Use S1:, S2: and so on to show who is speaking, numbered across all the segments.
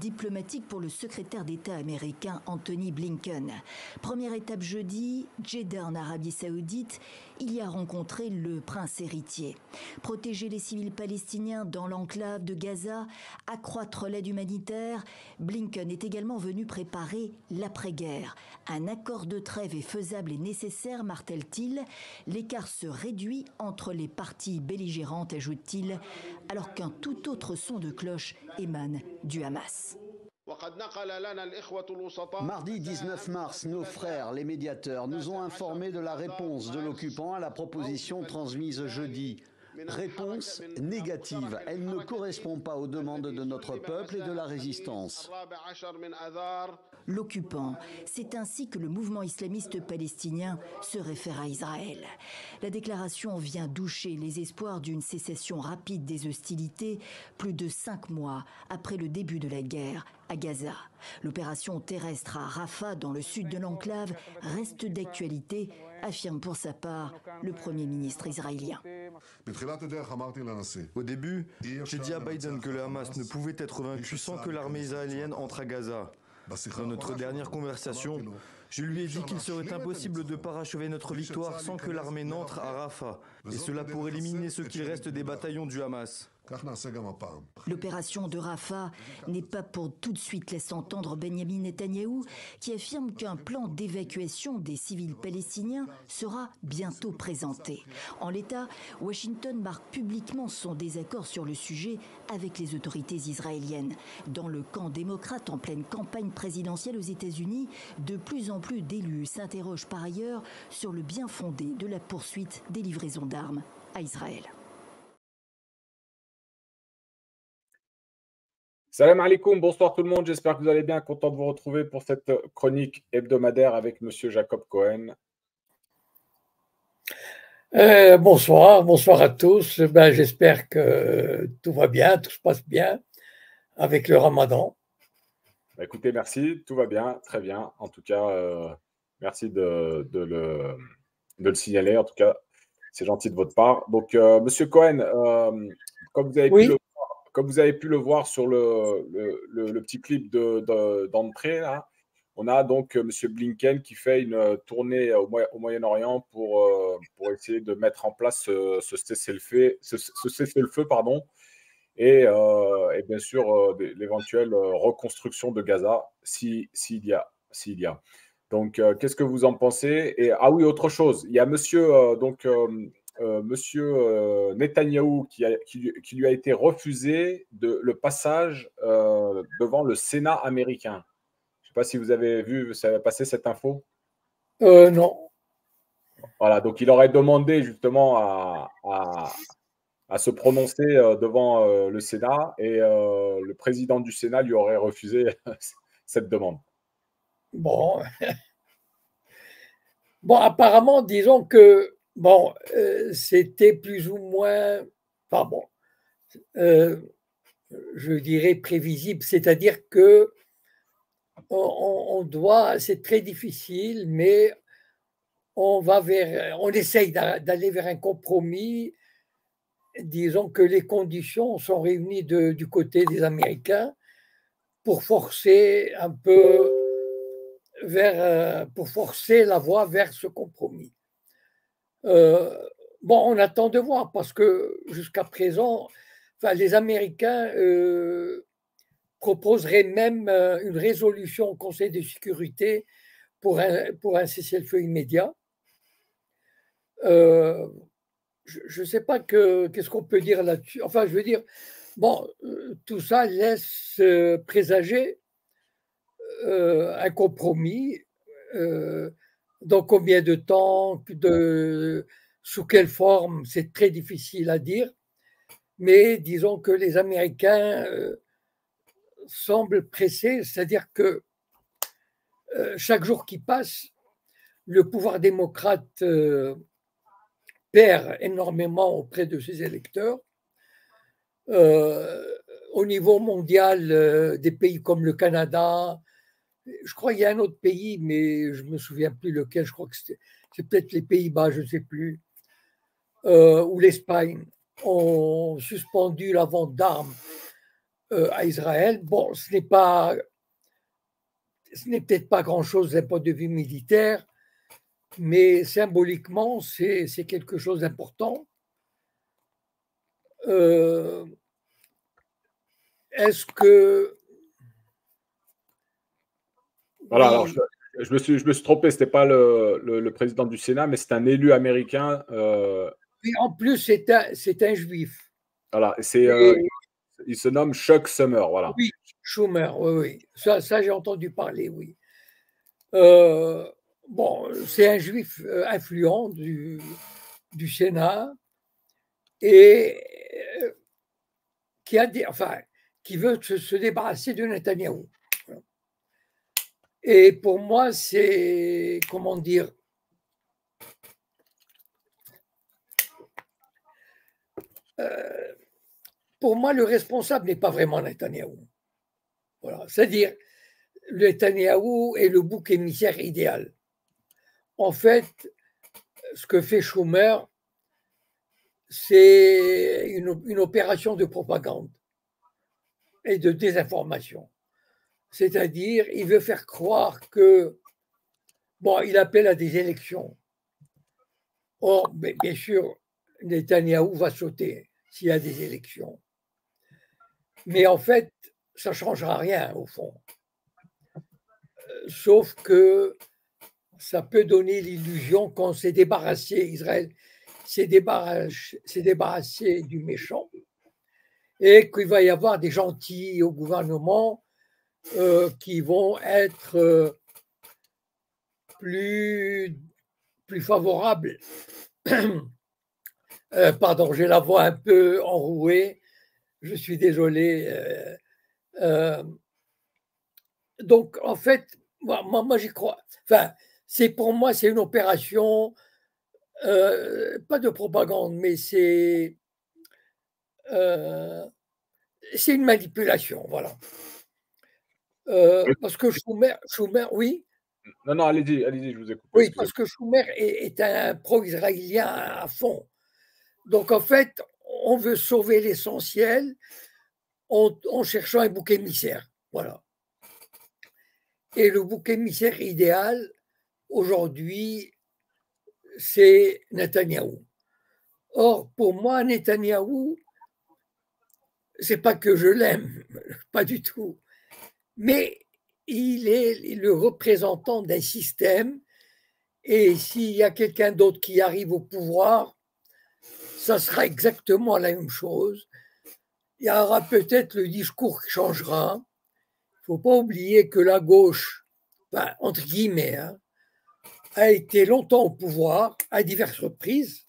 S1: diplomatique pour le secrétaire d'État américain Anthony Blinken. Première étape jeudi, Jeddah en Arabie Saoudite, il y a rencontré le prince héritier. Protéger les civils palestiniens dans l'enclave de Gaza, accroître l'aide humanitaire, Blinken est également venu préparer l'après-guerre. Un accord de trêve est faisable et nécessaire, martèle-t-il. L'écart se réduit entre les parties belligérantes, ajoute-t-il, alors qu'un tout autre son de cloche émane du Hamas.
S2: Mardi 19 mars, nos frères, les médiateurs, nous ont informés de la réponse de l'occupant à la proposition transmise jeudi. Réponse négative. Elle ne correspond pas aux demandes de notre peuple et de la résistance.
S1: L'occupant, c'est ainsi que le mouvement islamiste palestinien se réfère à Israël. La déclaration vient doucher les espoirs d'une cessation rapide des hostilités, plus de 5 mois après le début de la guerre à Gaza. L'opération terrestre à Rafah, dans le sud de l'enclave, reste d'actualité, affirme pour sa part le Premier ministre israélien.
S3: Au début, j'ai dit à Biden que le Hamas ne pouvait être vaincu sans que l'armée israélienne entre à Gaza. Dans notre dernière conversation, je lui ai dit qu'il serait impossible de parachever notre victoire sans que l'armée n'entre à Rafah, et cela pour éliminer ce qu'il reste des bataillons du Hamas.
S1: L'opération de Rafah n'est pas pour tout de suite, laisse entendre Benyamin Netanyahou, qui affirme qu'un plan d'évacuation des civils palestiniens sera bientôt présenté. En l'état, Washington marque publiquement son désaccord sur le sujet avec les autorités israéliennes. Dans le camp démocrate en pleine campagne présidentielle aux États-Unis, de plus en plus d'élus s'interrogent par ailleurs sur le bien fondé de la poursuite des livraisons d'armes à Israël.
S4: Salam alaikum, bonsoir tout le monde, j'espère que vous allez bien, content de vous retrouver pour cette chronique hebdomadaire avec Monsieur Jacob Cohen.
S5: Bonsoir à tous, j'espère que tout va bien, tout se passe bien avec le Ramadan.
S4: Écoutez, merci, tout va bien, très bien, en tout cas, merci de le signaler, en tout cas, c'est gentil de votre part. Donc, Monsieur Cohen, comme vous avez pu le voir sur le petit clip d'entrée, là, on a donc M. Blinken qui fait une tournée au Moyen-Orient pour essayer de mettre en place ce cessez-le-feu, pardon, et bien sûr l'éventuelle reconstruction de Gaza, s'il y a. Donc, qu'est-ce que vous en pensez? Et, ah oui, autre chose, il y a Monsieur Netanyahou qui lui a été refusé le passage devant le Sénat américain. Je ne sais pas si vous avez vu passer cette info.
S5: Non.
S4: Voilà, donc il aurait demandé justement à se prononcer devant le Sénat et le président du Sénat lui aurait refusé cette demande.
S5: Bon, apparemment, disons que c'était plus ou moins, je dirais prévisible, c'est-à-dire que c'est très difficile, mais on essaye d'aller vers un compromis. Disons que les conditions sont réunies du côté des Américains pour forcer un peu pour forcer la voie vers ce compromis. On attend de voir parce que jusqu'à présent, les Américains proposeraient même une résolution au Conseil de sécurité pour un cessez-le-feu immédiat. Je ne sais pas qu'est-ce qu'on peut dire là-dessus. Enfin, je veux dire, tout ça laisse présager un compromis. Dans combien de temps, sous quelle forme, c'est très difficile à dire. Mais disons que les Américains semblent pressés, c'est-à-dire que chaque jour qui passe, le pouvoir démocrate perd énormément auprès de ses électeurs. Au niveau mondial, des pays comme le Canada, je crois qu'il y a un autre pays, mais je ne me souviens plus lequel, je crois que c'est peut-être les Pays-Bas, je ne sais plus, ou l'Espagne, ont suspendu la vente d'armes à Israël. Bon, ce n'est peut-être pas grand-chose d'un point de vue militaire, mais symboliquement, c'est quelque chose d'important. Est-ce que...
S4: Voilà, alors je me suis trompé, ce n'était pas le président du Sénat, mais c'est un élu américain.
S5: Oui, en plus, c'est un juif.
S4: Voilà, il se nomme Chuck Schumer, voilà.
S5: Oui, Schumer, oui. Ça j'ai entendu parler, oui. Bon, c'est un juif influent du Sénat et qui veut se débarrasser de Netanyahou. Et pour moi, c'est, comment dire, pour moi, le responsable n'est pas vraiment Netanyahou. Voilà. C'est-à-dire, le Netanyahou est le bouc émissaire idéal. En fait, ce que fait Schumer, c'est une opération de propagande et de désinformation. C'est-à-dire, il veut faire croire que, bon, il appelle à des élections. Or, bien sûr, Netanyahou va sauter s'il y a des élections. Mais en fait, ça ne changera rien, au fond. Sauf que ça peut donner l'illusion qu'on s'est débarrassé, Israël s'est débarrassé du méchant et qu'il va y avoir des gentils au gouvernement qui vont être plus favorables. Pardon, j'ai la voix un peu enrouée, je suis désolé. Donc, en fait, moi j'y crois. Enfin, pour moi, c'est une opération, pas de propagande, mais c'est une manipulation, voilà. Parce que Schumer, oui.
S4: Non, allez-y, je vous écoute.
S5: Oui, parce que Schumer est un pro-israélien à fond. Donc, en fait, on veut sauver l'essentiel en cherchant un bouc émissaire. Voilà. Et le bouc émissaire idéal, aujourd'hui, c'est Netanyahou. Or, pour moi, Netanyahou, c'est pas que je l'aime, pas du tout, mais il est le représentant d'un système et s'il y a quelqu'un d'autre qui arrive au pouvoir, ça sera exactement la même chose. Il y aura peut-être le discours qui changera. Il ne faut pas oublier que la gauche, enfin, entre guillemets, a été longtemps au pouvoir à diverses reprises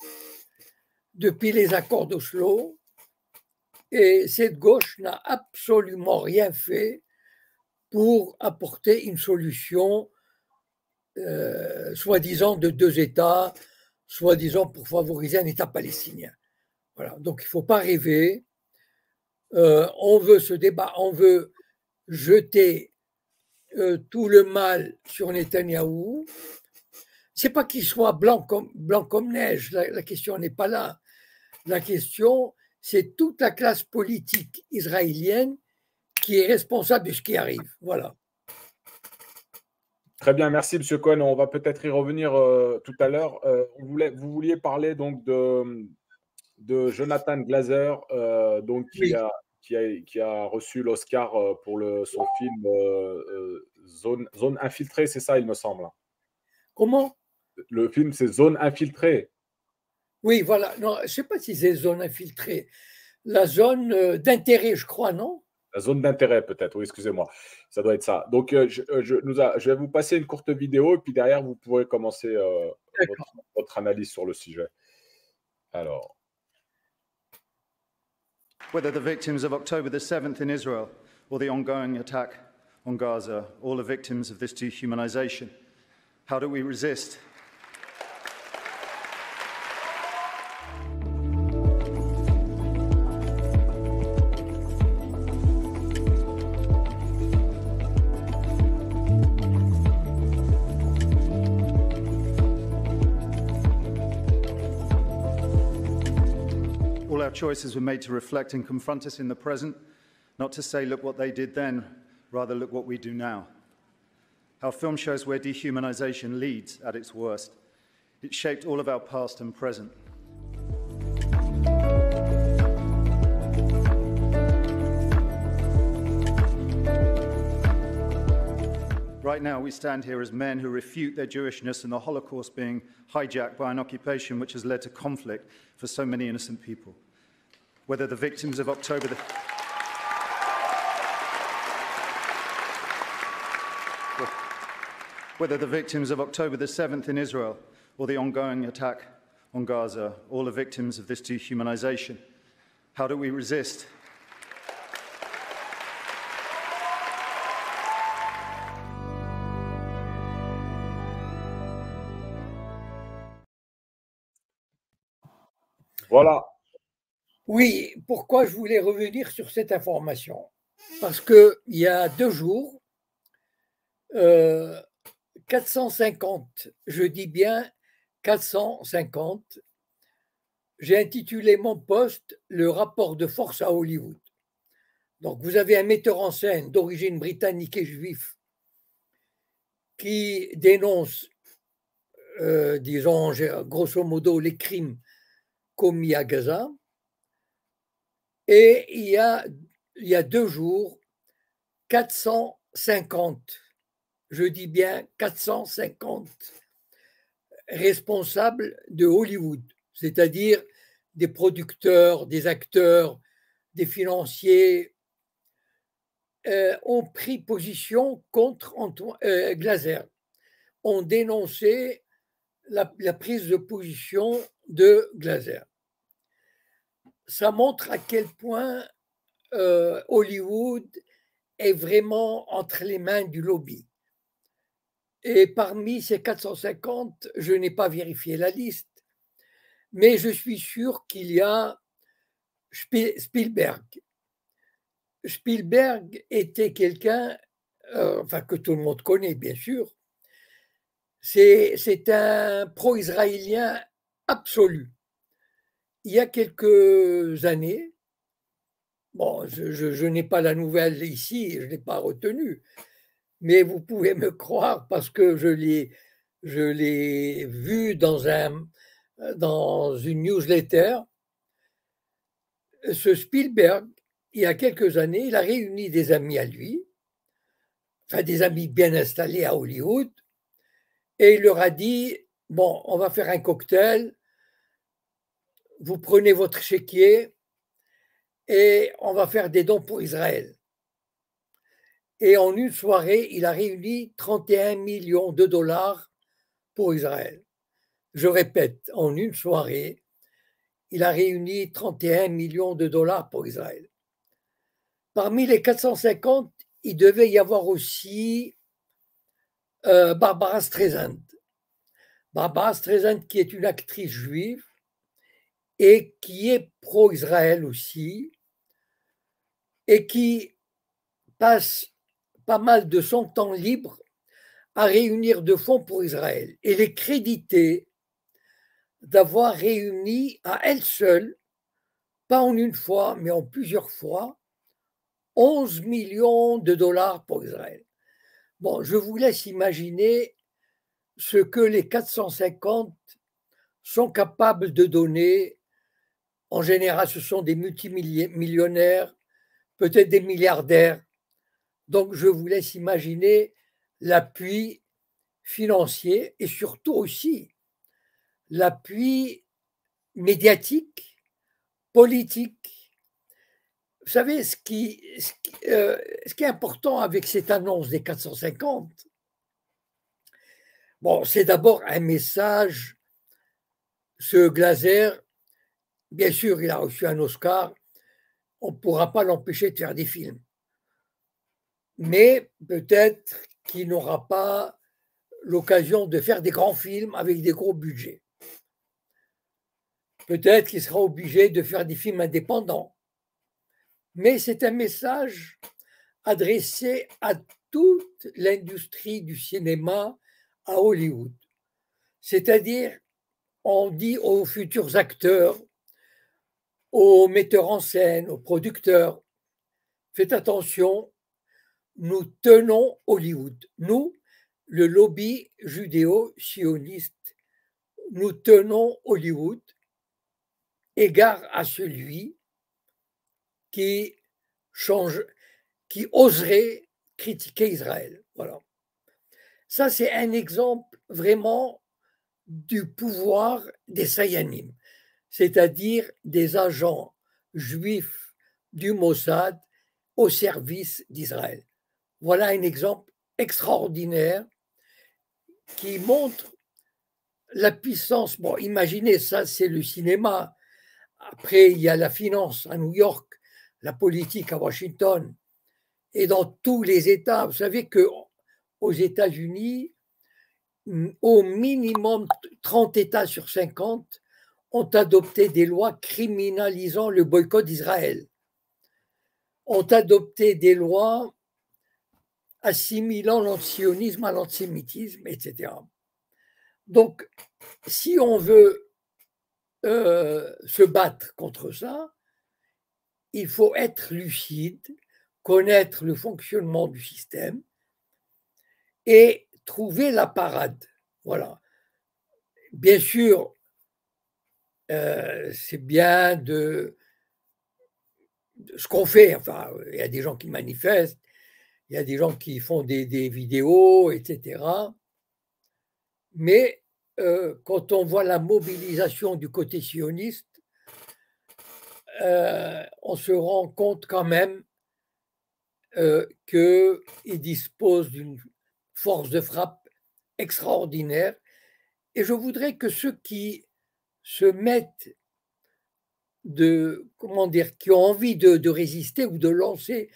S5: depuis les accords d'Oslo et cette gauche n'a absolument rien fait pour apporter une solution soi-disant de 2 États, soi-disant pour favoriser un État palestinien. Voilà. Donc il ne faut pas rêver. On veut jeter tout le mal sur Netanyahou. C'est pas qu'il soit blanc comme neige. La question n'est pas là. La question, c'est toute la classe politique israélienne qui est responsable de ce qui arrive. Voilà.
S4: Très bien, merci M. Cohen. On va peut-être y revenir tout à l'heure. Vous vouliez parler donc de Jonathan Glazer, donc
S5: Oui.
S4: qui a reçu l'Oscar pour son film Zone infiltrée, c'est ça, il me semble.
S5: Comment?
S4: Le film, c'est Zone infiltrée.
S5: Oui, voilà. Non, je ne sais pas si c'est zone infiltrée. La zone d'intérêt, je crois, non?
S4: La zone d'intérêt, peut-être, oui, excusez-moi. Ça doit être ça. Donc, je vais vous passer une courte vidéo et puis derrière, vous pourrez commencer votre analyse sur le sujet. Alors.
S6: Whether the victims of October the 7th in Israel or the ongoing attack on Gaza, all are victims of this dehumanization. How do we resist? Choices were made to reflect and confront us in the present, Not to say, look what they did then, rather look what we do now. Our film shows where dehumanization leads at its worst. It shaped all of our past and present. Right now, we stand here as men who refute their Jewishness and the Holocaust being hijacked by an occupation which has led to conflict for so many innocent people. Whether the victims of October the... Whether the victims of October the 7th in Israel or the ongoing attack on Gaza, all are victims of this dehumanization. How do we resist?
S4: Voilà.
S5: Oui, pourquoi je voulais revenir sur cette information? Parce qu'il y a 2 jours, 450, je dis bien 450, j'ai intitulé mon post « Le rapport de force à Hollywood ». Donc, vous avez un metteur en scène d'origine britannique et juif qui dénonce, disons, grosso modo, les crimes commis à Gaza. Et il y a 2 jours, 450, je dis bien 450 responsables de Hollywood, c'est-à-dire des producteurs, des acteurs, des financiers, ont pris position contre Glaser, ont dénoncé la prise de position de Glaser. Ça montre à quel point Hollywood est vraiment entre les mains du lobby. Et parmi ces 450, je n'ai pas vérifié la liste, mais je suis sûr qu'il y a Spielberg. Spielberg était quelqu'un, enfin que tout le monde connaît bien sûr, c'est un pro-israélien absolu. Il y a quelques années, bon, je n'ai pas la nouvelle ici, je ne l'ai pas retenue, mais vous pouvez me croire parce que je l'ai vu dans une newsletter. Ce Spielberg, il y a quelques années, il a réuni des amis à lui, enfin des amis bien installés à Hollywood, et il leur a dit, bon, on va faire un cocktail, vous prenez votre chéquier et on va faire des dons pour Israël. Et en une soirée, il a réuni 31 millions de dollars pour Israël. Je répète, en une soirée, il a réuni 31 millions de dollars pour Israël. Parmi les 450, il devait y avoir aussi Barbara Streisand. Barbara Streisand, qui est une actrice juive et qui est pro-Israël aussi, et qui passe pas mal de son temps libre à réunir de fonds pour Israël. Elle est créditée d'avoir réuni à elle seule, pas en une fois, mais en plusieurs fois, 11 millions de dollars pour Israël. Bon, je vous laisse imaginer ce que les 450 sont capables de donner. En général, ce sont des multimillionnaires, peut-être des milliardaires. Donc, je vous laisse imaginer l'appui financier et surtout aussi l'appui médiatique, politique. Vous savez, ce qui est important avec cette annonce des 450, bon, c'est d'abord un message. Ce Glaser, bien sûr, il a reçu un Oscar, on ne pourra pas l'empêcher de faire des films. Mais peut-être qu'il n'aura pas l'occasion de faire des grands films avec des gros budgets. Peut-être qu'il sera obligé de faire des films indépendants. Mais c'est un message adressé à toute l'industrie du cinéma à Hollywood. C'est-à-dire, on dit aux futurs acteurs, aux metteurs en scène, aux producteurs, faites attention, nous tenons Hollywood. Nous, le lobby judéo-sioniste, nous tenons Hollywood, égard à celui qui oserait critiquer Israël. Voilà. Ça, c'est un exemple vraiment du pouvoir des Sayanim, c'est-à-dire des agents juifs du Mossad au service d'Israël. Voilà un exemple extraordinaire qui montre la puissance. Bon, imaginez, ça, c'est le cinéma. Après, il y a la finance à New York, la politique à Washington et dans tous les États. Vous savez qu'aux États-Unis, au minimum 30 États sur 50 ont adopté des lois criminalisant le boycott d'Israël, ont adopté des lois assimilant l'antisionisme à l'antisémitisme, etc. Donc, si on veut se battre contre ça, il faut être lucide, connaître le fonctionnement du système et trouver la parade. Voilà. Bien sûr, c'est bien de ce qu'on fait. Enfin, il y a des gens qui manifestent, il y a des gens qui font des vidéos, etc. Mais quand on voit la mobilisation du côté sioniste, on se rend compte quand même qu'il dispose d'une force de frappe extraordinaire. Et je voudrais que ceux qui se mettent qui ont envie de résister ou de lancer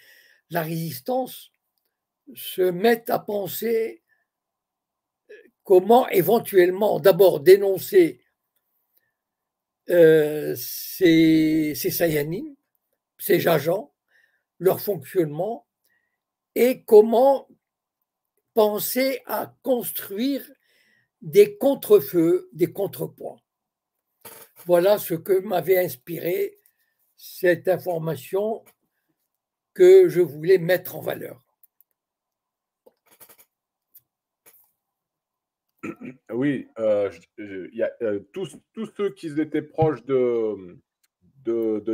S5: la résistance, se mettent à penser comment éventuellement d'abord dénoncer ces Sayanim, ces agents, leur fonctionnement, et comment penser à construire des contre-feux, des contrepoids. Voilà ce que m'avait inspiré cette information que je voulais mettre en valeur.
S4: Oui, tous ceux qui étaient proches de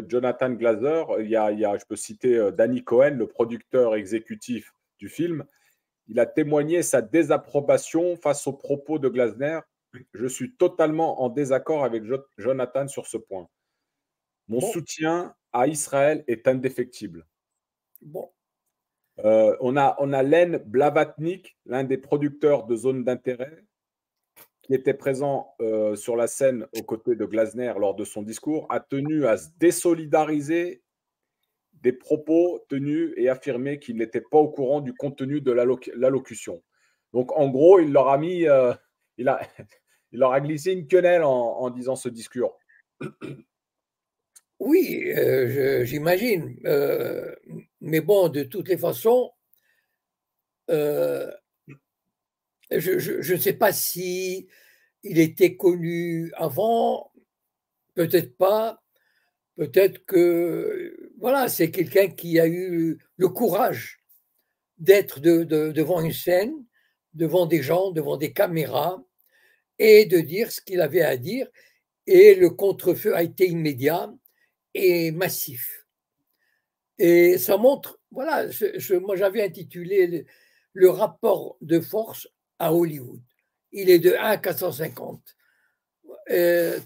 S4: Jonathan Glazer, je peux citer Danny Cohen, le producteur exécutif du film. Il a témoigné sa désapprobation face aux propos de Glasner. Je suis totalement en désaccord avec Jonathan sur ce point. Mon soutien à Israël est indéfectible.
S5: Bon.
S4: On a Len Blavatnik, l'un des producteurs de Zone d'intérêt, qui était présent sur la scène aux côtés de Glasner lors de son discours, a tenu à se désolidariser des propos tenus et affirmer qu'il n'était pas au courant du contenu de l'allocution. Donc, en gros, il leur a mis, il leur a glissé une quenelle en disant ce discours.
S5: Oui, j'imagine. Mais bon, de toutes les façons, je ne sais pas si il était connu avant, peut-être pas. Peut-être que voilà, c'est quelqu'un qui a eu le courage d'être devant une scène, devant des gens, devant des caméras, et de dire ce qu'il avait à dire. Et le contre-feu a été immédiat et massif. Et ça montre, voilà, moi j'avais intitulé le rapport de force à Hollywood. Il est de 1 à 450.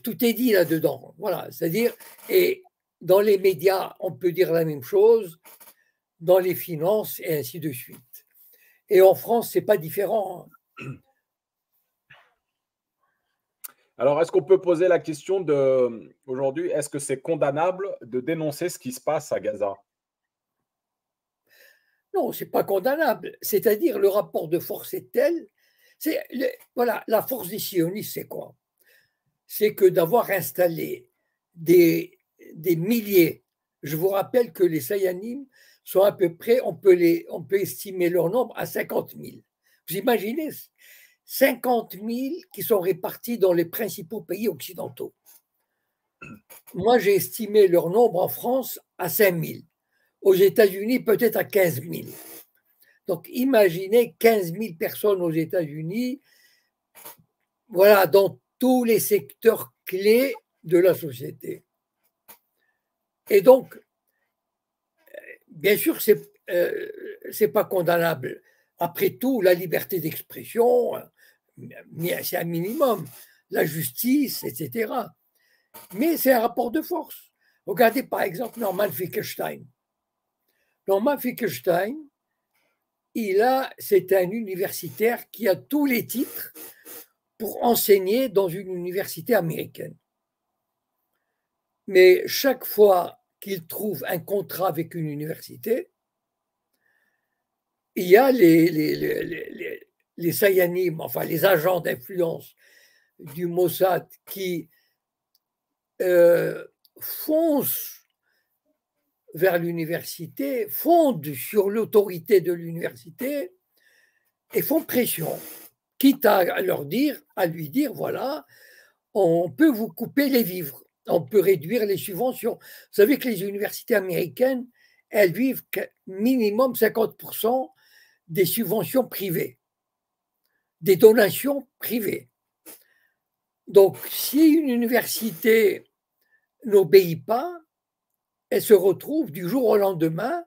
S5: Tout est dit là-dedans. Voilà, c'est-à-dire, et dans les médias, on peut dire la même chose, dans les finances et ainsi de suite. Et en France, c'est pas différent.
S4: Alors, est-ce qu'on peut poser la question aujourd'hui, est-ce que c'est condamnable de dénoncer ce qui se passe à Gaza?
S5: Non, c'est pas condamnable. C'est-à-dire, le rapport de force est tel. Voilà, la force des sionistes, c'est quoi? C'est que d'avoir installé des milliers. Je vous rappelle que les Sayanim sont à peu près, on peut estimer leur nombre à 50 000. Vous imaginez 50 000 qui sont répartis dans les principaux pays occidentaux. Moi, j'ai estimé leur nombre en France à 5 000. aux États-Unis peut-être à 15 000. Donc imaginez 15 000 personnes aux États-Unis, voilà, dans tous les secteurs clés de la société. Et donc, bien sûr, c'est pas condamnable. Après tout, la liberté d'expression, c'est un minimum, la justice, etc. Mais c'est un rapport de force. Regardez par exemple Norman Finkelstein. Norman Finkelstein, c'est un universitaire qui a tous les titres pour enseigner dans une université américaine. Mais chaque fois qu'il trouve un contrat avec une université, il y a les Sayanim, enfin les agents d'influence du Mossad qui foncent vers l'université, fondent sur l'autorité de l'université et font pression, quitte à lui dire, voilà, on peut vous couper les vivres, on peut réduire les subventions. Vous savez que les universités américaines, elles vivent minimum 50% des subventions privées, des donations privées. Donc, si une université n'obéit pas, elle se retrouve du jour au lendemain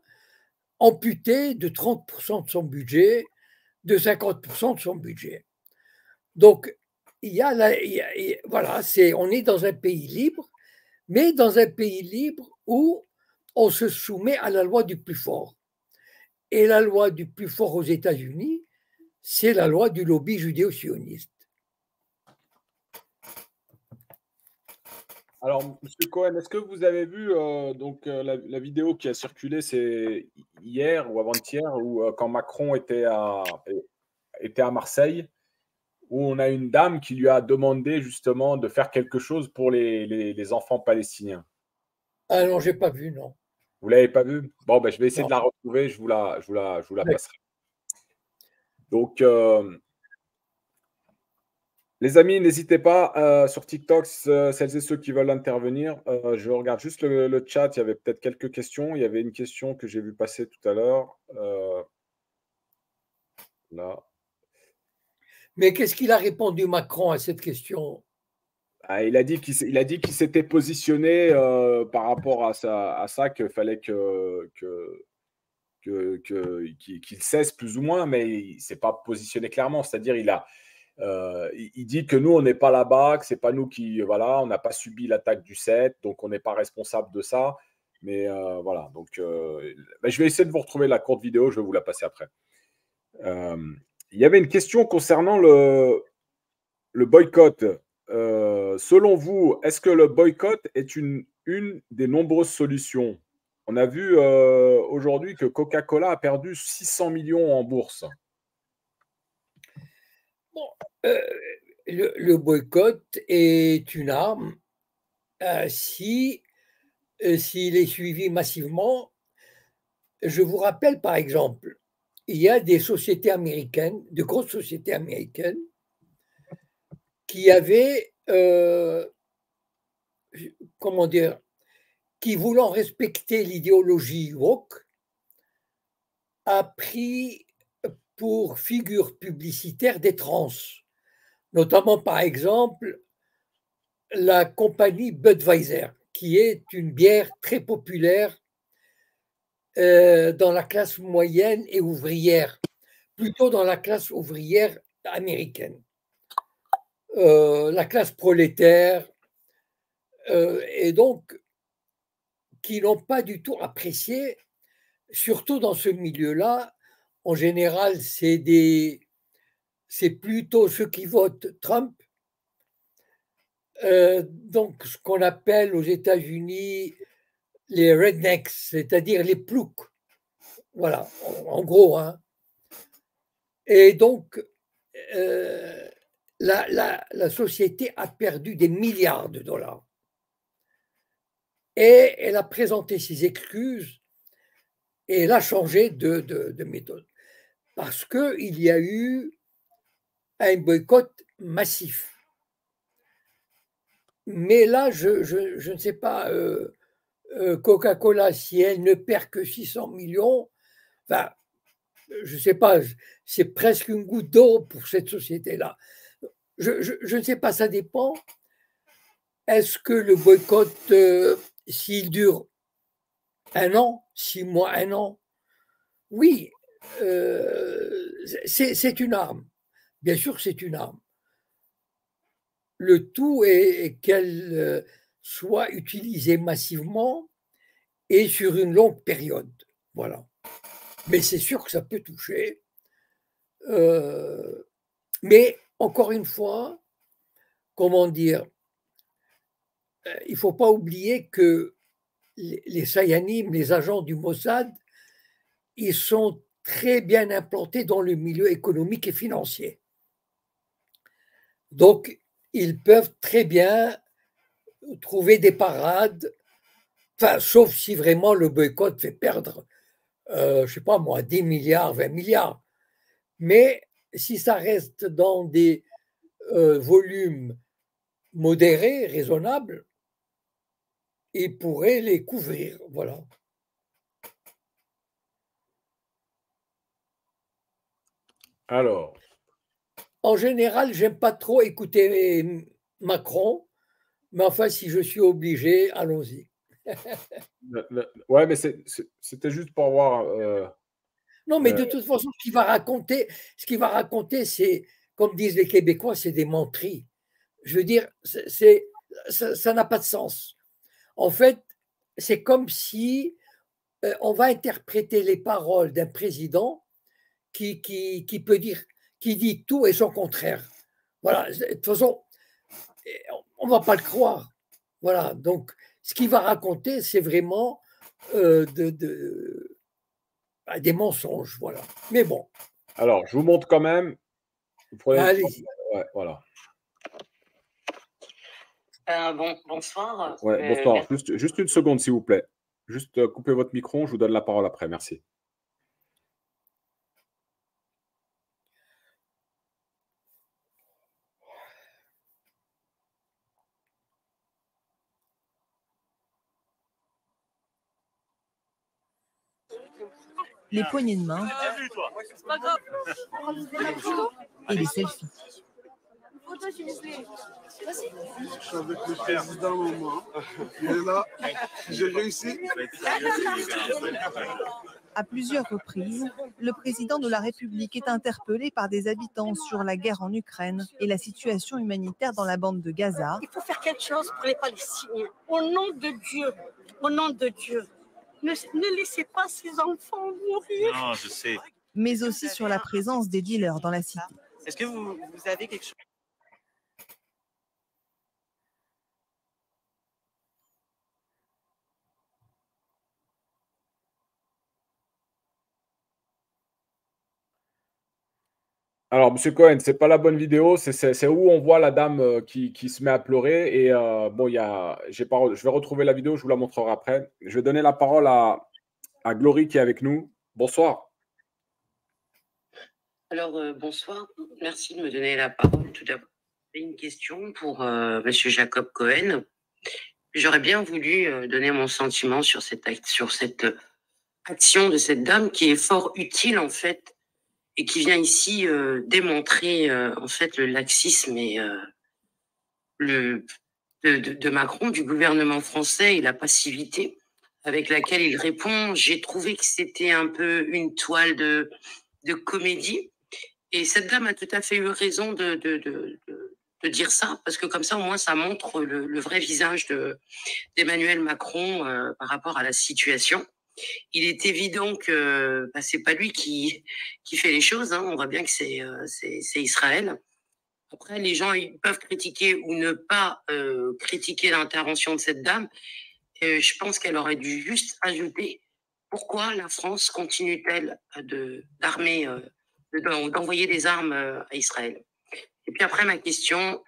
S5: amputée de 30% de son budget, de 50% de son budget. Donc, voilà, on est dans un pays libre, mais dans un pays libre où on se soumet à la loi du plus fort. Et la loi du plus fort aux États-Unis, c'est la loi du lobby judéo-sioniste.
S4: Alors, M. Cohen, est-ce que vous avez vu la vidéo qui a circulé, c'est hier ou avant-hier, où quand Macron était à Marseille, où on a une dame qui lui a demandé justement de faire quelque chose pour les enfants palestiniens?
S5: Ah non, je n'ai pas vu, non.
S4: Vous ne l'avez pas vu? Bon, ben, je vais essayer
S5: Non.
S4: de la retrouver, je vous la
S5: Ouais.
S4: passerai. Donc, les amis, n'hésitez pas sur TikTok, celles et ceux qui veulent intervenir. Je regarde juste le chat, il y avait peut-être quelques questions. Il y avait une question que j'ai vu passer tout à l'heure. Là.
S5: Mais qu'est-ce qu'il a répondu Macron à cette question?
S4: Ah, il a dit qu'il s'était positionné par rapport à ça, qu'il fallait qu'il cesse plus ou moins, mais il ne s'est pas positionné clairement. C'est-à-dire, il dit que nous, on n'est pas là-bas, que c'est pas nous qui, voilà, on n'a pas subi l'attaque du 7, donc on n'est pas responsable de ça. Mais voilà, donc je vais essayer de vous retrouver la courte vidéo, je vais vous la passer après. Il y avait une question concernant le boycott. Selon vous, est-ce que le boycott est une des nombreuses solutions? On a vu aujourd'hui que Coca-Cola a perdu 600 millions en bourse.
S5: Bon, le boycott est une arme s'il est suivi massivement. Je vous rappelle par exemple, il y a des sociétés américaines, de grosses sociétés américaines, qui avaient, comment dire, qui voulant respecter l'idéologie woke, a pris pour figure publicitaire des trans, notamment par exemple la compagnie Budweiser, qui est une bière très populaire dans la classe moyenne et ouvrière, plutôt dans la classe ouvrière américaine. La classe prolétaire, et donc qui n'ont pas du tout apprécié, surtout dans ce milieu-là. En général, c'est plutôt ceux qui votent Trump. Donc, ce qu'on appelle aux États-Unis les rednecks, c'est-à-dire les ploucs. Voilà, en gros. Hein. Et donc, la société a perdu des milliards de dollars. Et elle a présenté ses excuses et elle a changé de méthode. Parce qu'il y a eu un boycott massif. Mais là, je ne sais pas Coca-Cola, si elle ne perd que 600 millions, enfin, je ne sais pas, c'est presque une goutte d'eau pour cette société-là. Je ne sais pas, ça dépend. Est-ce que le boycott, s'il dure 1 an, 6 mois, 1 an, oui, c'est une arme. Bien sûr, c'est une arme. Le tout est qu'elle soit utilisée massivement et sur une longue période. Voilà. Mais c'est sûr que ça peut toucher. Mais encore une fois, comment dire, il ne faut pas oublier que les Sayanim, les agents du Mossad, ils sont très bien implantés dans le milieu économique et financier. Donc, ils peuvent très bien trouver des parades, enfin, sauf si vraiment le boycott fait perdre, je ne sais pas moi, 10 milliards, 20 milliards. Mais si ça reste dans des volumes modérés, raisonnables, ils pourraient les couvrir. Voilà.
S4: Alors.
S5: En général, j'aime pas trop écouter Macron, mais enfin, si je suis obligé, allons-y.
S4: Ouais, mais c'était juste pour voir.
S5: Non, mais de toute façon, ce qu'il va raconter, c'est, comme disent les Québécois, c'est des menteries. Je veux dire, ça n'a pas de sens. En fait, c'est comme si on va interpréter les paroles d'un président qui peut dire, qui dit tout et son contraire. Voilà, de toute façon, on ne va pas le croire. Voilà, donc ce qu'il va raconter, c'est vraiment des mensonges. Voilà. Mais bon.
S4: Alors, je vous montre quand même.
S5: Allez-y.
S4: Ouais, voilà.
S7: Bonsoir.
S4: Ouais, bonsoir. Juste une seconde, s'il vous plaît. Juste coupez votre micro, je vous donne la parole après. Merci.
S8: Les poignées de main et les selfies.
S9: Je suis avec le président Maman. Il est là. J'ai réussi.
S8: À plusieurs reprises, le président de la République est interpellé par des habitants sur la guerre en Ukraine et la situation humanitaire dans la bande de Gaza.
S10: Il faut faire quelque chose pour les Palestiniens. Au nom de Dieu, au nom de Dieu. Ne laissez pas ces enfants mourir.
S11: Non, je sais.
S8: Mais aussi sur la présence des dealers dans la cité.
S11: Est-ce que vous avez quelque chose?
S4: Alors, Monsieur Cohen, c'est pas la bonne vidéo. C'est où on voit la dame qui se met à pleurer. Et bon, je vais retrouver la vidéo, je vous la montrerai après. Je vais donner la parole à Glory qui est avec nous. Bonsoir.
S7: Alors, bonsoir. Merci de me donner la parole. Tout d'abord, j'ai une question pour Monsieur Jacob Cohen. J'aurais bien voulu donner mon sentiment sur cette action de cette dame qui est fort utile, en fait, et qui vient ici démontrer en fait le laxisme et de Macron, du gouvernement français, et la passivité avec laquelle il répond. J'ai trouvé que c'était un peu une toile de comédie, et cette dame a tout à fait eu raison de dire ça, parce que comme ça au moins ça montre le vrai visage d'Emmanuel Macron par rapport à la situation. Il est évident que c'est pas lui qui fait les choses, hein. On voit bien que c'est Israël. Après, les gens ils peuvent critiquer ou ne pas critiquer l'intervention de cette dame. Je pense qu'elle aurait dû juste ajouter pourquoi la France continue-t-elle d'envoyer des armes à Israël. Et puis après, ma question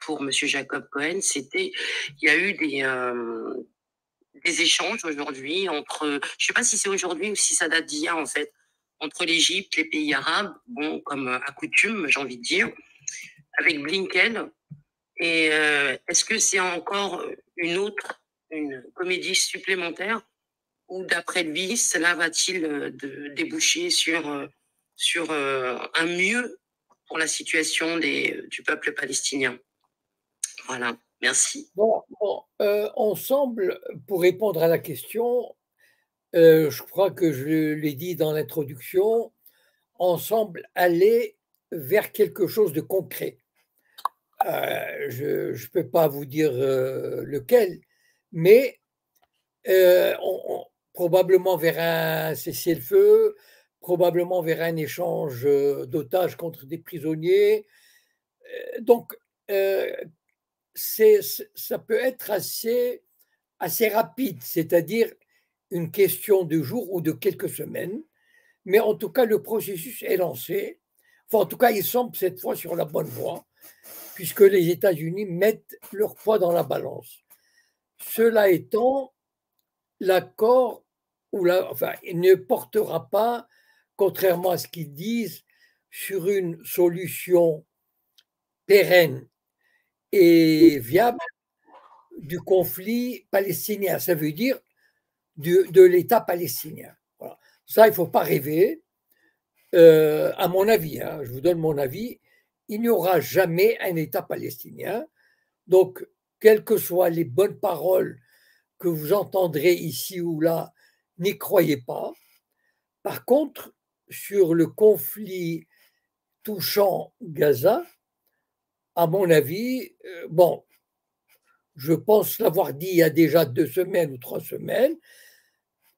S7: pour Monsieur Jacob Cohen, c'était, il y a eu des échanges aujourd'hui entre, je ne sais pas si c'est aujourd'hui ou si ça date d'hier en fait, entre l'Égypte, les pays arabes, bon, comme à coutume, j'ai envie de dire, avec Blinken. Et est-ce que c'est encore une autre une comédie supplémentaire ou d'après lui, cela va-t-il déboucher sur un mieux pour la situation du peuple palestinien? Voilà, merci.
S5: Ensemble, pour répondre à la question, je crois que je l'ai dit dans l'introduction, ensemble aller vers quelque chose de concret. Je ne peux pas vous dire lequel, mais probablement vers un cessez-le-feu, probablement vers un échange d'otages contre des prisonniers. Donc, ça peut être assez rapide, c'est-à-dire une question de jours ou de quelques semaines, mais en tout cas, le processus est lancé. Enfin, en tout cas, il semble cette fois sur la bonne voie, puisque les États-Unis mettent leur poids dans la balance. Cela étant, l'accord il ne portera pas, contrairement à ce qu'ils disent, sur une solution pérenne et viable du conflit palestinien. Ça veut dire de l'État palestinien. Voilà. Ça, il ne faut pas rêver. À mon avis, je vous donne mon avis, il n'y aura jamais un État palestinien. Donc, quelles que soient les bonnes paroles que vous entendrez ici ou là, n'y croyez pas. Par contre, sur le conflit touchant Gaza, à mon avis, je pense l'avoir dit il y a déjà 2 semaines ou 3 semaines,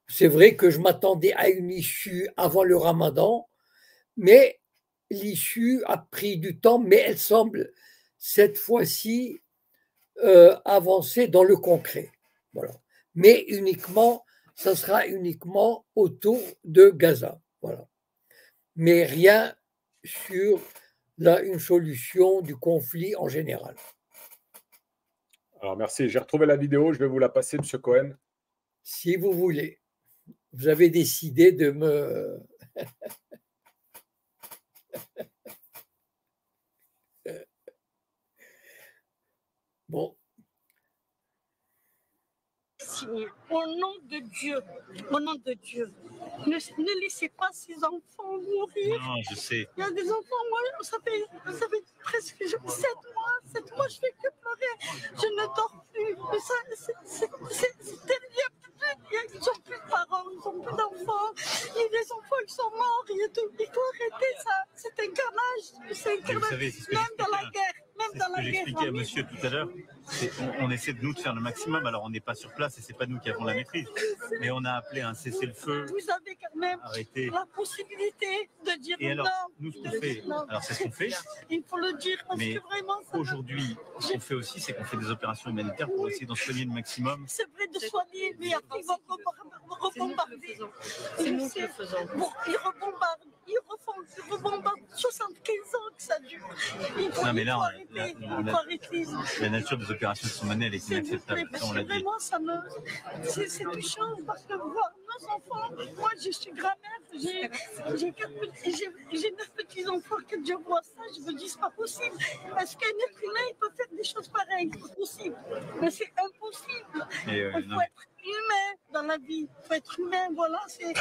S5: c'est vrai que je m'attendais à une issue avant le Ramadan, mais l'issue a pris du temps, mais elle semble cette fois-ci avancer dans le concret. Voilà. Mais ça sera uniquement autour de Gaza. Voilà. Mais rien sur une solution du conflit en général.
S4: Alors, merci. J'ai retrouvé la vidéo. Je vais vous la passer, M. Cohen.
S5: Si vous voulez. Vous avez décidé de me... Bon.
S10: Au nom de Dieu, ne laissez pas ces enfants mourir.
S12: Non, je sais.
S10: Il y a des enfants, moi, ça fait presque 7 mois, je fais que pleurer. Je ne dors plus. C'est terrible. Ils n'ont plus de parents, ils n'ont plus d'enfants. Et les enfants, ils sont morts. Il faut arrêter ça. C'est un carnage. C'est un carnage. Même dans la guerre.
S12: C'est ce que j'expliquais à monsieur tout à l'heure. On essaie de faire le maximum. Alors, on n'est pas sur place et ce n'est pas nous qui avons la maîtrise. Mais on a appelé un cessez-le-feu.
S10: Vous avez quand même la possibilité de dire
S12: et alors,
S10: non.
S12: Nous, ce qu'on fait, alors c'est ce qu'on fait.
S10: Il faut le dire parce que vraiment.
S12: Aujourd'hui, ce qu'on fait aussi, c'est qu'on fait des opérations humanitaires pour essayer d'en soigner le maximum.
S10: C'est vrai de soigner, mais après, ils vont rebombarder.
S11: C'est nous qui le faisons.
S10: Bon, ils rebombardent. Ils rebombardent 75 ans que ça dure. Il faut arrêter.
S12: La nature des opérations qui sont menées, elle est inacceptable.
S10: Ça, on l'a dit. Vraiment, c'est touchant parce que voir nos enfants, moi je suis grand-mère, j'ai 9 petits-enfants, que Dieu voit ça, je me dis c'est pas possible. Est-ce qu'un être humain il peut faire des choses pareilles? C'est possible, mais c'est impossible. Il faut être humain dans la vie, il faut être humain, voilà, c'est...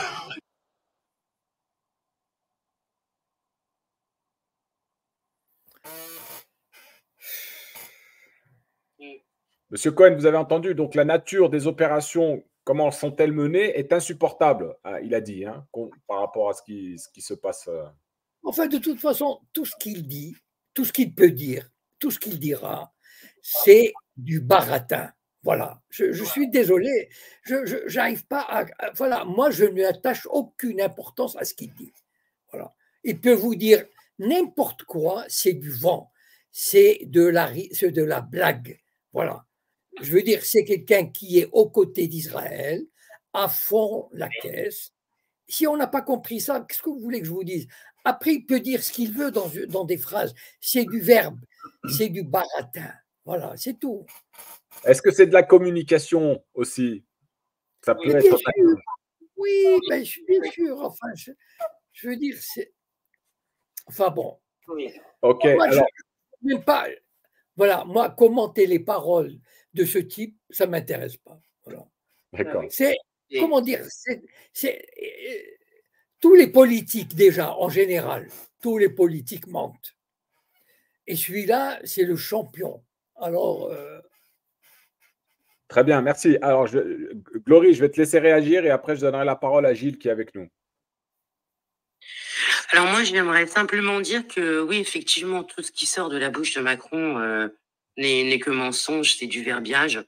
S4: Monsieur Cohen, vous avez entendu, donc la nature des opérations, comment sont-elles menées, est insupportable, il a dit, par rapport à ce qui se passe.
S5: Enfin, de toute façon, tout ce qu'il dit, tout ce qu'il peut dire, tout ce qu'il dira, c'est du baratin. Voilà, je suis désolé, je n'arrive pas à... Voilà, moi, je ne lui attache aucune importance à ce qu'il dit. Voilà. Il peut vous dire n'importe quoi, c'est du vent, c'est de la blague. Voilà. Je veux dire, c'est quelqu'un qui est aux côtés d'Israël, à fond la caisse. Si on n'a pas compris ça, qu'est-ce que vous voulez que je vous dise? Après, il peut dire ce qu'il veut dans des phrases. C'est du verbe, c'est du baratin. Voilà, c'est tout.
S4: Est-ce que c'est de la communication aussi? Ça peut être.
S5: Oui, bien sûr. Enfin, je veux dire, c'est. Enfin bon.
S4: Ok.
S5: Moi, alors... même pas. Voilà, moi, commenter les paroles de ce type, ça ne m'intéresse pas. Voilà.
S4: D'accord.
S5: C'est, comment dire, tous les politiques déjà, en général, tous les politiques mentent. Et celui-là, c'est le champion. Alors.
S4: Très bien, merci. Alors, Glory, je vais te laisser réagir et après, je donnerai la parole à Gilles qui est avec nous.
S7: Alors moi, j'aimerais simplement dire que oui, effectivement, tout ce qui sort de la bouche de Macron n'est que mensonge, c'est du verbiage.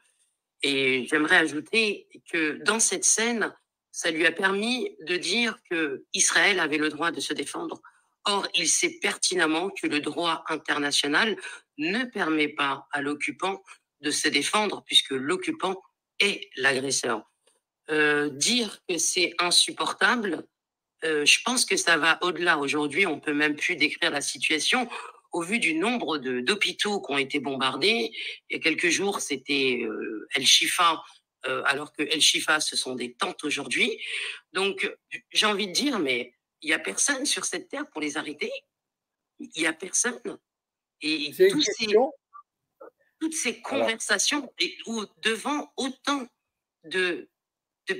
S7: Et j'aimerais ajouter que dans cette scène, ça lui a permis de dire que Israël avait le droit de se défendre. Or, il sait pertinemment que le droit international ne permet pas à l'occupant de se défendre puisque l'occupant est l'agresseur. Dire que c'est insupportable, je pense que ça va au-delà. Aujourd'hui, on peut même plus décrire la situation au vu du nombre d'hôpitaux qui ont été bombardés. Il y a quelques jours, c'était El Shifa, alors que El Shifa, ce sont des tentes aujourd'hui. Donc, j'ai envie de dire, mais il n'y a personne sur cette terre pour les arrêter. Il n'y a personne. Et toutes ces conversations, et devant autant de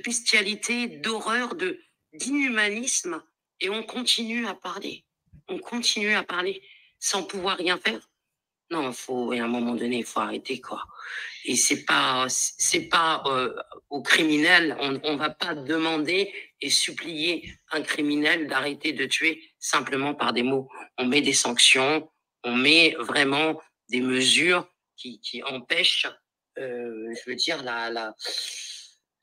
S7: bestialité, d'horreur, d'inhumanisme, et on continue à parler. On continue à parler sans pouvoir rien faire. Non, à un moment donné, il faut arrêter, quoi. Et c'est pas aux criminels, on va pas demander et supplier un criminel d'arrêter de tuer simplement par des mots. On met des sanctions, on met vraiment des mesures qui empêchent, je veux dire,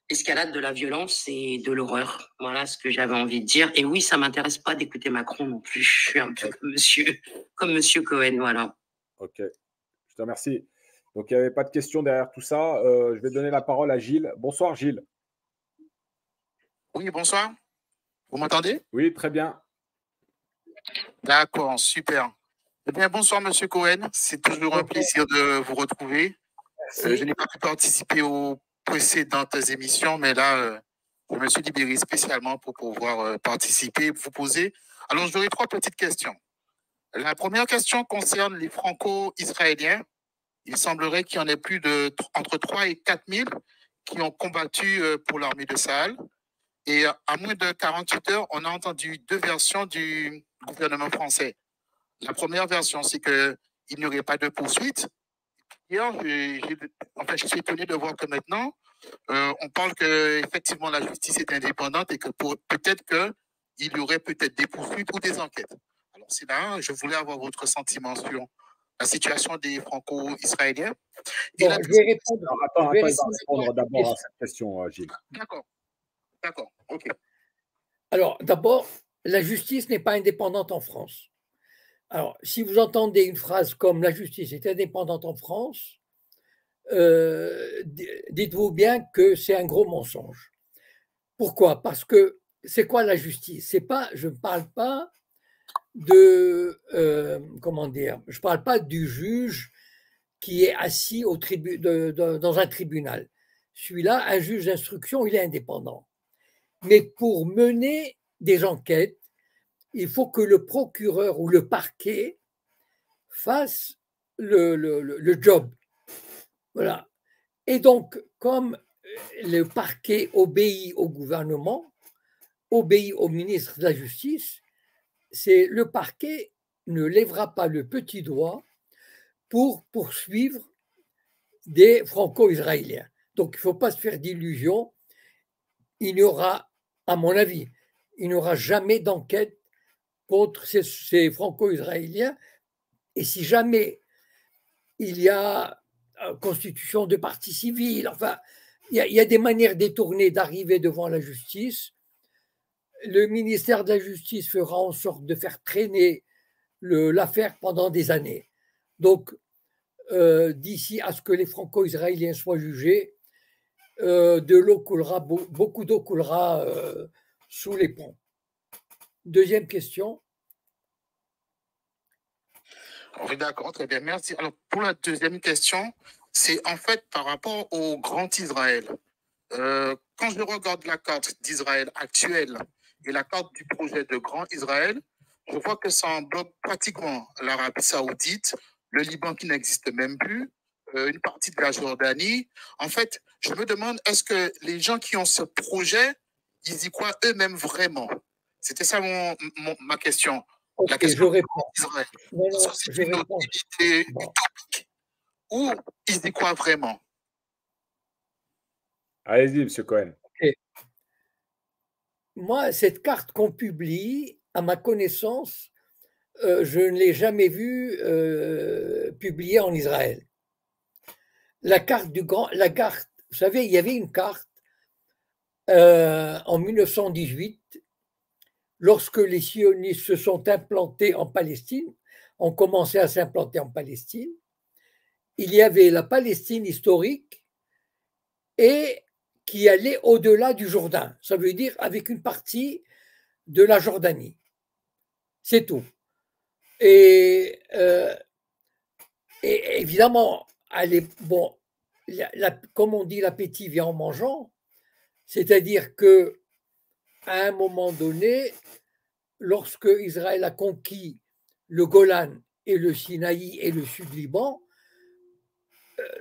S7: l'escalade de la violence et de l'horreur. Voilà ce que j'avais envie de dire. Et oui, ça m'intéresse pas d'écouter Macron non plus. Je suis un peu comme monsieur Cohen, voilà.
S4: Ok, je te remercie. Donc, il n'y avait pas de questions derrière tout ça. Je vais donner la parole à Gilles. Bonsoir, Gilles.
S13: Oui, bonsoir. Vous m'entendez?
S4: Oui, très bien.
S13: D'accord, super. Eh bien, bonsoir, monsieur Cohen. C'est toujours un plaisir de vous retrouver. Je n'ai pas pu participer aux précédentes émissions, mais là, je me suis libéré spécialement pour pouvoir participer et vous poser. Alors, j'aurai 3 petites questions. La première question concerne les franco-israéliens. Il semblerait qu'il y en ait plus entre 3 et 4 000 qui ont combattu pour l'armée de Sahel. Et à moins de 48 heures, on a entendu 2 versions du gouvernement français. La première version, c'est qu'il n'y aurait pas de poursuite. Hier, je suis étonné de voir que maintenant, on parle qu'effectivement la justice est indépendante et que peut-être qu'il y aurait peut-être des poursuites ou des enquêtes. Alors c'est là, je voulais avoir votre sentiment sur la situation des franco-israéliens.
S5: Bon, je vais répondre.
S4: Attends, il va répondre d'abord à cette question, Gilles.
S13: D'accord, ok.
S5: Alors, d'abord, la justice n'est pas indépendante en France. Alors, si vous entendez une phrase comme « la justice est indépendante en France », dites-vous bien que c'est un gros mensonge. Pourquoi? Parce que c'est quoi la justice? C'est pas, je ne parle pas de, je parle pas du juge qui est assis dans un tribunal. Celui-là, un juge d'instruction, il est indépendant. Mais pour mener des enquêtes, il faut que le procureur ou le parquet fasse le job. Voilà. Et donc, comme le parquet obéit au gouvernement, obéit au ministre de la Justice, c'est le parquet ne lèvera pas le petit doigt pour poursuivre des franco-israéliens. Donc, il ne faut pas se faire d'illusions. Il n'y aura, à mon avis, il n'y aura jamais d'enquête contre ces franco-israéliens. Et si jamais il y a constitution de partie civile, enfin, il y a des manières détournées d'arriver devant la justice. Le ministère de la Justice fera en sorte de faire traîner l'affaire pendant des années. Donc, d'ici à ce que les franco-israéliens soient jugés, de l'eau coulera, beaucoup d'eau coulera sous les ponts. Deuxième question.
S13: Oui, d'accord, très bien, merci. Alors, pour la deuxième question, c'est en fait par rapport au Grand Israël. Quand je regarde la carte d'Israël actuelle et la carte du projet de Grand Israël, je vois que ça englobe pratiquement l'Arabie Saoudite, le Liban qui n'existe même plus, une partie de la Jordanie. En fait, je me demande, est-ce que les gens qui ont ce projet, ils y croient eux-mêmes vraiment? C'était ça ma question.
S5: Okay,
S13: la question
S5: je réponds.
S13: d'Israël.
S5: Non,
S13: C'est une utilité utopique ou ils y croient vraiment?
S4: Allez-y, M. Cohen.
S5: Okay. Moi, cette carte qu'on publie, à ma connaissance, je ne l'ai jamais vue publiée en Israël. La carte vous savez, il y avait une carte en 1918, lorsque les sionistes se sont implantés en Palestine, ont commencé à s'implanter en Palestine. Il y avait la Palestine historique et qui allait au-delà du Jourdain. Ça veut dire avec une partie de la Jordanie. C'est tout. Et évidemment, bon, comme on dit, l'appétit vient en mangeant, c'est-à-dire que à un moment donné, lorsque Israël a conquis le Golan et le Sinaï et le Sud-Liban,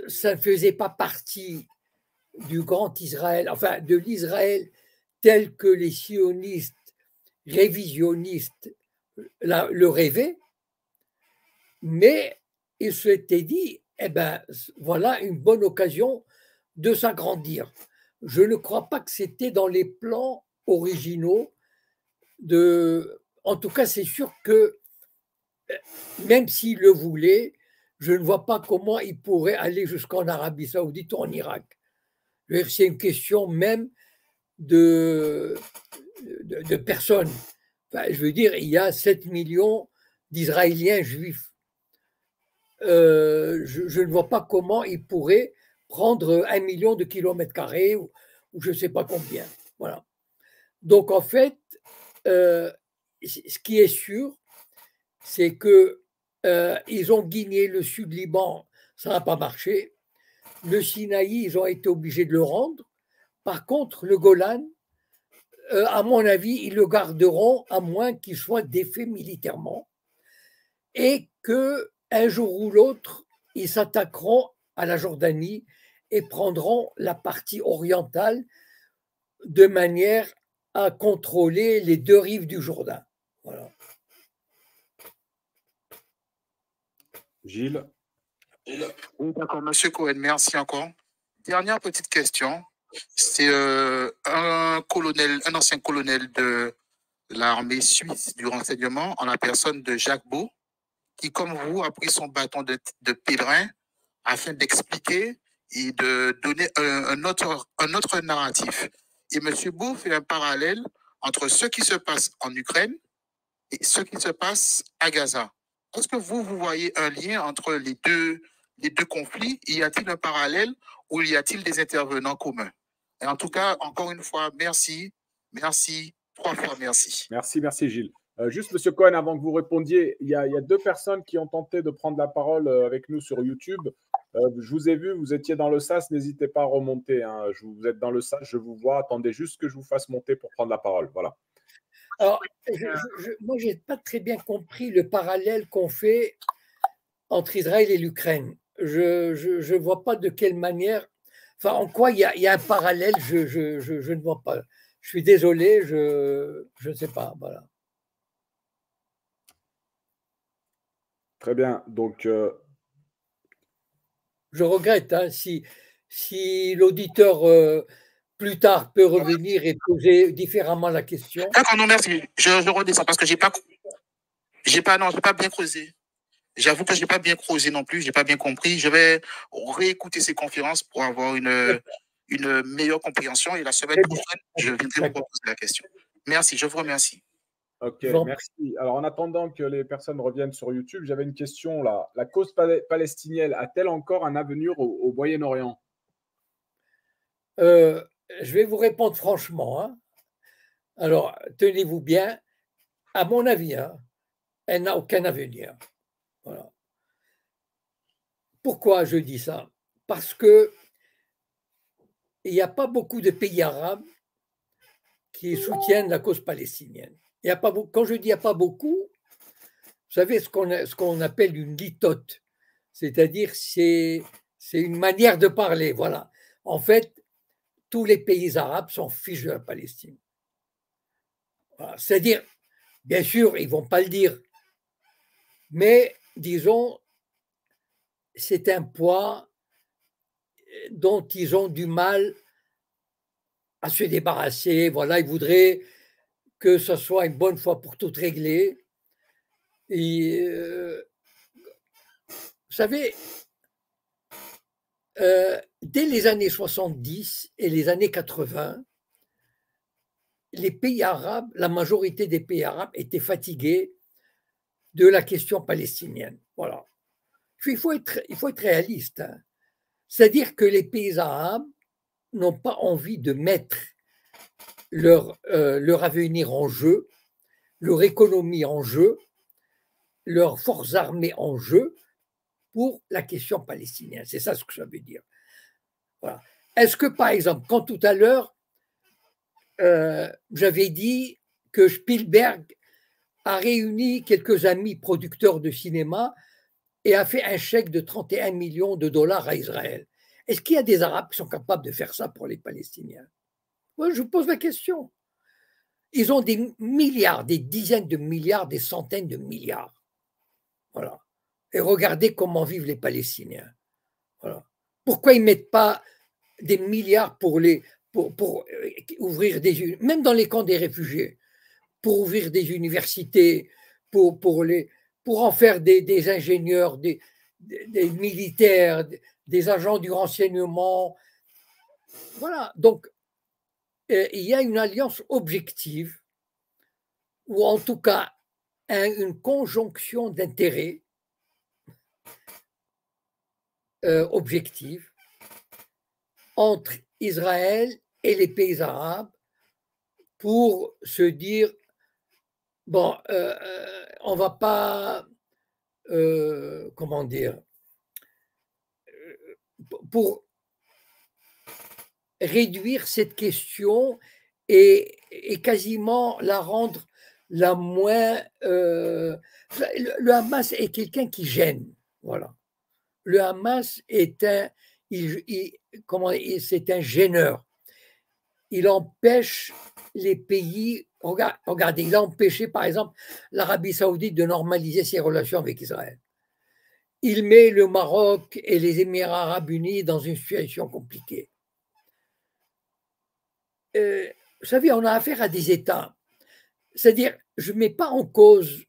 S5: ça ne faisait pas partie du grand Israël, enfin de l'Israël tel que les sionistes révisionnistes le rêvaient, mais il s'était dit, eh ben voilà une bonne occasion de s'agrandir. Je ne crois pas que c'était dans les plans originaux en tout cas, c'est sûr que même s'il le voulait, je ne vois pas comment il pourrait aller jusqu'en Arabie Saoudite ou en Irak. C'est une question même de personnes. Enfin, je veux dire, il y a 7 millions d'Israéliens juifs. Je ne vois pas comment il pourrait prendre 1 million de kilomètres carrés ou je ne sais pas combien. Voilà. Donc, en fait, ce qui est sûr, c'est que ils ont guigné le Sud-Liban, ça n'a pas marché. Le Sinaï, ils ont été obligés de le rendre. Par contre, le Golan, à mon avis, ils le garderont à moins qu'il soit défait militairement et qu'un jour ou l'autre, ils s'attaqueront à la Jordanie et prendront la partie orientale de manière à contrôler les deux rives du Jourdain. Voilà.
S4: Gilles.
S13: Oui, d'accord, Monsieur Cohen, merci encore. Dernière petite question. C'est un ancien colonel de l'armée suisse du renseignement, en la personne de Jacques Beau, qui, comme vous, a pris son bâton de pèlerin afin d'expliquer et de donner un autre narratif. Et M. Beau fait un parallèle entre ce qui se passe en Ukraine et ce qui se passe à Gaza. Est-ce que vous voyez un lien entre les deux conflits? Y a-t-il un parallèle ou y a-t-il des intervenants communs? Et en tout cas, encore une fois, merci, 3 fois merci.
S4: Merci Gilles. Juste, M. Cohen, avant que vous répondiez, il y a 2 personnes qui ont tenté de prendre la parole avec nous sur YouTube. Je vous ai vu, vous étiez dans le sas, n'hésitez pas à remonter. Hein. Vous êtes dans le sas, je vous vois. Attendez juste que je vous fasse monter pour prendre la parole. Voilà.
S5: Alors, moi, je n'ai pas très bien compris le parallèle qu'on fait entre Israël et l'Ukraine. Je ne vois pas de quelle manière, enfin, en quoi il y a un parallèle, je ne vois pas. Je suis désolé, je ne sais pas. Voilà.
S4: Très bien. Donc,
S5: je regrette hein, si l'auditeur plus tard peut revenir et poser différemment la question.
S13: D'accord, non, merci. Je redescends parce que j'ai pas bien creusé. J'avoue que je n'ai pas bien creusé non plus, je n'ai pas bien compris. Je vais réécouter ces conférences pour avoir une meilleure compréhension et la semaine prochaine, je viendrai vous poser la question. Merci, je vous remercie.
S4: Ok, merci. Alors, en attendant que les personnes reviennent sur YouTube, j'avais une question là. La cause palestinienne a-t-elle encore un avenir au Moyen-Orient?
S5: Je vais vous répondre franchement. Hein. Alors, tenez-vous bien. À mon avis, hein, elle n'a aucun avenir. Voilà. Pourquoi je dis ça? Parce que il n'y a pas beaucoup de pays arabes qui soutiennent la cause palestinienne. Il y a pas, quand je dis il n'y a pas beaucoup, vous savez ce qu'on appelle une litote, C'est-à-dire, c'est une manière de parler. Voilà. En fait, tous les pays arabes s'en fichent de la Palestine. Voilà. C'est-à-dire, bien sûr, ils ne vont pas le dire, mais disons, c'est un poids dont ils ont du mal à se débarrasser. Voilà, ils voudraient que ce soit une bonne fois pour toutes réglé. Et vous savez, dès les années 70 et les années 80, les pays arabes, la majorité des pays arabes étaient fatigués de la question palestinienne. Voilà. Il faut être réaliste. Hein. C'est-à-dire que les pays arabes n'ont pas envie de mettre leur avenir en jeu, leur économie en jeu, leurs forces armées en jeu pour la question palestinienne. C'est ça ce que ça veut dire. Voilà. Est-ce que, par exemple, quand tout à l'heure, j'avais dit que Spielberg a réuni quelques amis producteurs de cinéma et a fait un chèque de 31 millions de dollars à Israël. Est-ce qu'il y a des Arabes qui sont capables de faire ça pour les Palestiniens? Moi, je vous pose la question. Ils ont des milliards, des dizaines de milliards, des centaines de milliards. Voilà. Et regardez comment vivent les Palestiniens. Voilà. Pourquoi ils ne mettent pas des milliards pour ouvrir même dans les camps des réfugiés, pour ouvrir des universités, pour en faire des ingénieurs, des militaires, des agents du renseignement. Voilà. Donc, il y a une alliance objective, ou en tout cas une conjonction d'intérêts objective entre Israël et les pays arabes pour se dire, bon, on ne va pas, comment dire, pour réduire cette question et quasiment la rendre la moins... le Hamas est quelqu'un qui gêne, voilà. Le Hamas est c'est un gêneur. Il empêche les pays... Regardez, il a empêché, par exemple, l'Arabie saoudite de normaliser ses relations avec Israël. Il met le Maroc et les Émirats arabes unis dans une situation compliquée. Vous savez, on a affaire à des États. C'est-à-dire, je ne mets pas en cause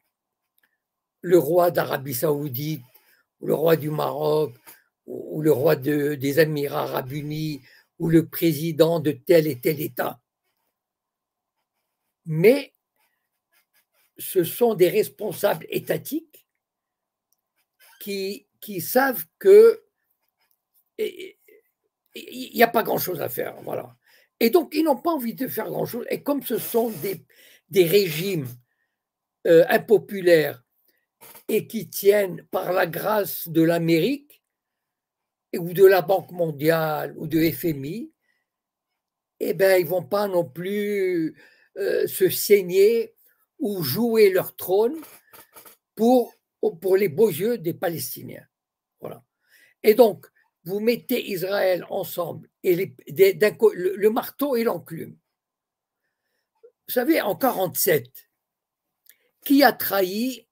S5: le roi d'Arabie saoudite, ou le roi du Maroc, ou le roi des Émirats arabes unis, ou le président de tel et tel État. Mais ce sont des responsables étatiques qui savent que il n'y a pas grand-chose à faire. Voilà. Et donc, ils n'ont pas envie de faire grand-chose. Et comme ce sont des régimes impopulaires et qui tiennent par la grâce de l'Amérique ou de la Banque mondiale ou de FMI, eh bien, ils ne vont pas non plus se saigner ou jouer leur trône pour les beaux yeux des Palestiniens. Voilà. Et donc, vous mettez Israël ensemble et le marteau et l'enclume. Vous savez, en 1947, qui a trahi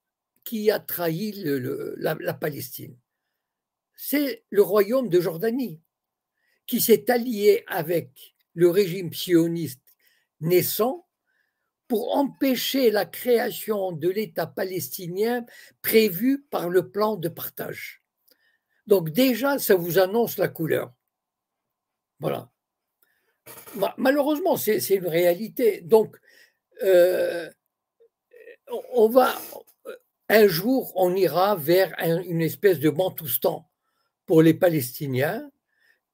S5: la Palestine? C'est le royaume de Jordanie qui s'est allié avec le régime sioniste naissant pour empêcher la création de l'État palestinien prévu par le plan de partage. Donc déjà, ça vous annonce la couleur. Voilà. Malheureusement, c'est une réalité. Donc, un jour, on ira vers une espèce de Bantoustan pour les Palestiniens.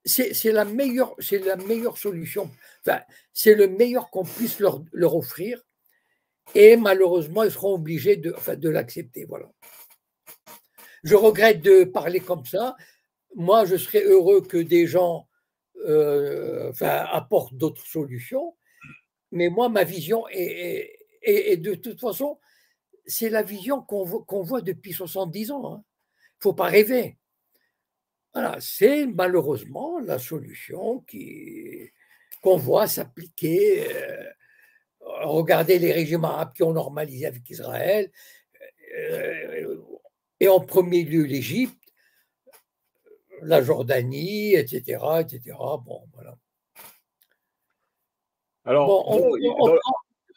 S5: C'est la meilleure solution. Enfin, c'est le meilleur qu'on puisse leur offrir. Et malheureusement, ils seront obligés de l'accepter. Voilà. Je regrette de parler comme ça. Moi, je serais heureux que des gens apportent d'autres solutions. Mais moi, ma vision est de toute façon, c'est la vision qu'on voit depuis 70 ans. Il ne faut pas rêver. Voilà, c'est malheureusement la solution qu'on voit s'appliquer. Regardez les régimes arabes qui ont normalisé avec Israël, et en premier lieu l'Égypte, la Jordanie, etc., etc. Bon, voilà.
S4: Alors,
S5: bon,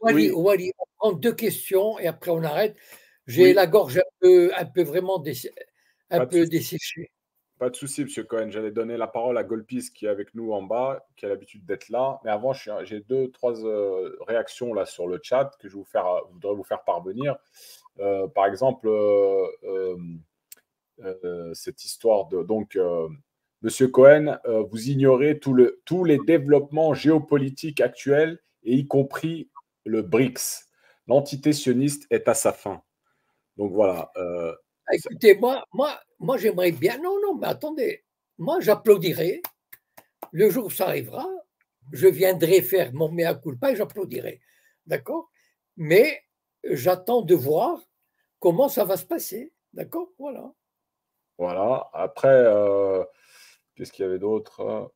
S5: Wally, on prend 2 questions et après on arrête. J'ai la gorge un peu vraiment desséchée.
S4: Pas de souci, Monsieur Cohen. J'allais donner la parole à Golpis qui est avec nous en bas, qui a l'habitude d'être là. Mais avant, j'ai 2-3 réactions là sur le chat que je voudrais vous faire parvenir. Par exemple, cette histoire de Monsieur Cohen, vous ignorez tous les développements géopolitiques actuels et y compris le BRICS. L'entité sioniste est à sa fin. Donc voilà.
S5: Écoutez, moi j'aimerais bien. Non, mais attendez. Moi, j'applaudirai. Le jour où ça arrivera, je viendrai faire mon mea culpa et j'applaudirai. D'accord? Mais j'attends de voir comment ça va se passer. D'accord? Voilà.
S4: Voilà. Après, qu'est-ce qu'il y avait d'autre?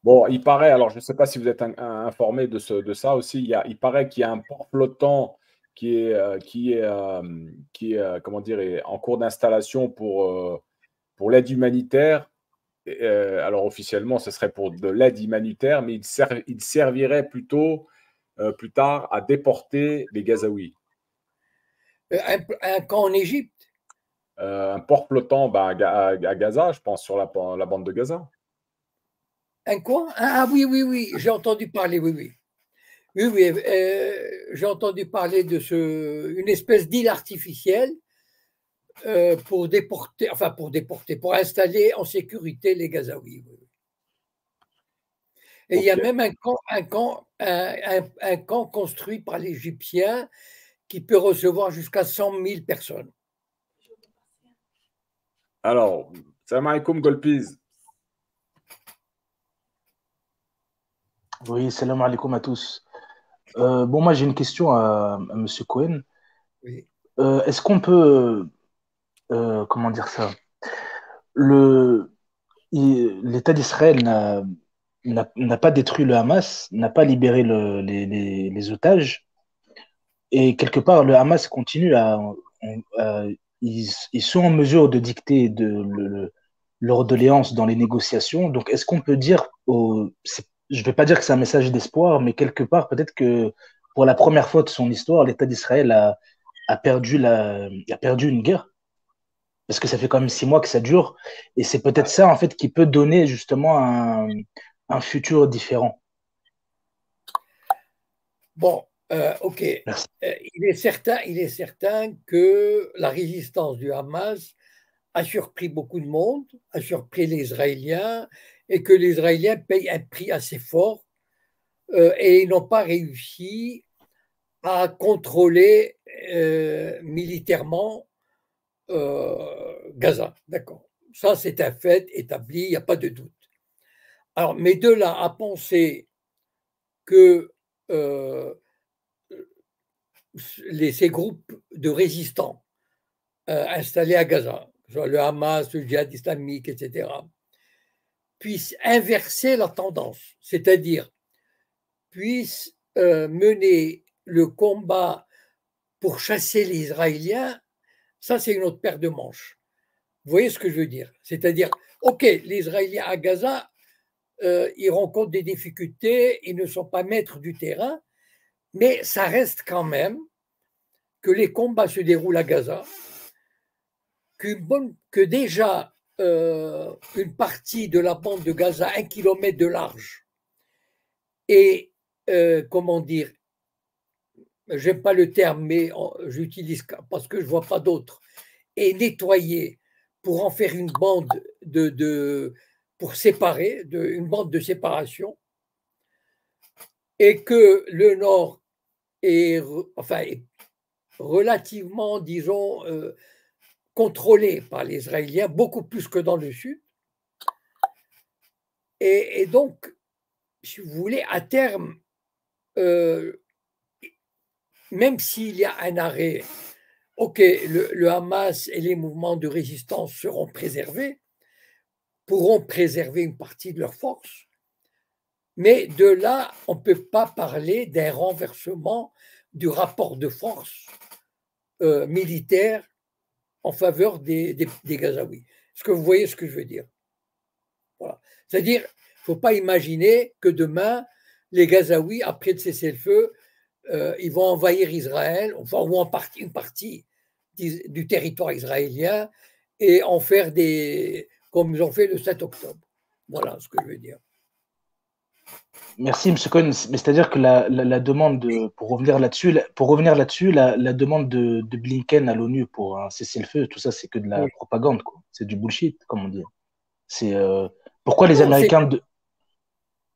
S4: Bon, il paraît, alors je ne sais pas si vous êtes informé de ça aussi, il paraît qu'il y a un port flottant qui est comment dire, est en cours d'installation pour l'aide humanitaire. Alors officiellement, ce serait pour de l'aide humanitaire, mais il servirait plutôt plus tard à déporter les Gazaouis.
S5: Un camp en Égypte?
S4: Un port flottant à Gaza, je pense, sur la bande de Gaza.
S5: Un quoi? Ah oui, j'ai entendu parler, oui. Oui, j'ai entendu parler de une espèce d'île artificielle pour pour installer en sécurité les Gazaouis. Oui. Et il y a même un camp construit par les Égyptiens qui peut recevoir jusqu'à 100 000 personnes.
S4: Alors, salam alaikum Golpiz.
S14: Oui, salam alaikum à tous. Bon, moi j'ai une question à M. Cohen.
S5: Oui.
S14: Est-ce qu'on peut, comment dire ça, l'État d'Israël n'a pas détruit le Hamas, n'a pas libéré les otages, et quelque part le Hamas continue ils sont en mesure de dicter leur doléance dans les négociations. Donc, est-ce qu'on peut dire, je ne vais pas dire que c'est un message d'espoir, mais quelque part, peut-être que pour la première fois de son histoire, l'État d'Israël a perdu une guerre, parce que ça fait quand même 6 mois que ça dure, et c'est peut-être ça, en fait, qui peut donner justement un futur différent.
S5: Bon, ok. Il est certain que la résistance du Hamas a surpris beaucoup de monde, a surpris les Israéliens, et que les Israéliens payent un prix assez fort, et ils n'ont pas réussi à contrôler militairement Gaza. D'accord. Ça, c'est un fait établi, il n'y a pas de doute. Alors, mais de là à penser que ces groupes de résistants installés à Gaza, le Hamas, le djihad islamique, etc., puissent inverser la tendance, c'est-à-dire puissent mener le combat pour chasser les Israéliens, ça c'est une autre paire de manches. Vous voyez ce que je veux dire? C'est-à-dire, ok, les Israéliens à Gaza, ils rencontrent des difficultés, ils ne sont pas maîtres du terrain, mais ça reste quand même que les combats se déroulent à Gaza, que déjà une partie de la bande de Gaza, 1 kilomètre de large, et comment dire, j'aime pas le terme, mais j'utilise parce que je vois pas d'autre, est nettoyée pour en faire une bande pour séparer, une bande de séparation, et que le nord est relativement, disons, contrôlé par les Israéliens, beaucoup plus que dans le sud. Et donc, si vous voulez, à terme, même s'il y a un arrêt, ok, le Hamas et les mouvements de résistance seront préservés, pourront préserver une partie de leurs forces, mais de là, on ne peut pas parler d'un renversement du rapport de force militaire en faveur des Gazaouis. Est-ce que vous voyez ce que je veux dire? Voilà. C'est-à-dire, il ne faut pas imaginer que demain, les Gazaouis, après le cessez-le-feu, ils vont envahir Israël, enfin, ou une partie du territoire israélien, et en faire comme ils ont fait le 7 octobre. Voilà ce que je veux dire.
S14: Merci, M. Cohen. Mais c'est-à-dire que la demande, pour revenir là-dessus, la demande de Blinken à l'ONU pour un cessez-le-feu, tout ça, c'est que de la propagande, quoi. C'est du bullshit, comme on dit. C'est pourquoi les Américains...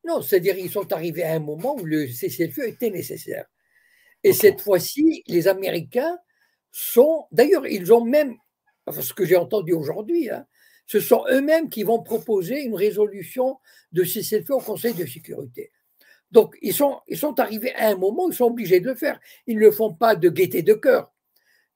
S5: Non, c'est-à-dire qu'ils sont arrivés à un moment où le cessez-le-feu était nécessaire. Et cette fois-ci, les Américains sont... D'ailleurs, ils ont même... Enfin, ce que j'ai entendu aujourd'hui, hein, ce sont eux-mêmes qui vont proposer une résolution de cessez-le-feu au Conseil de sécurité. Donc, ils sont arrivés à un moment où ils sont obligés de le faire. Ils ne le font pas de gaieté de cœur.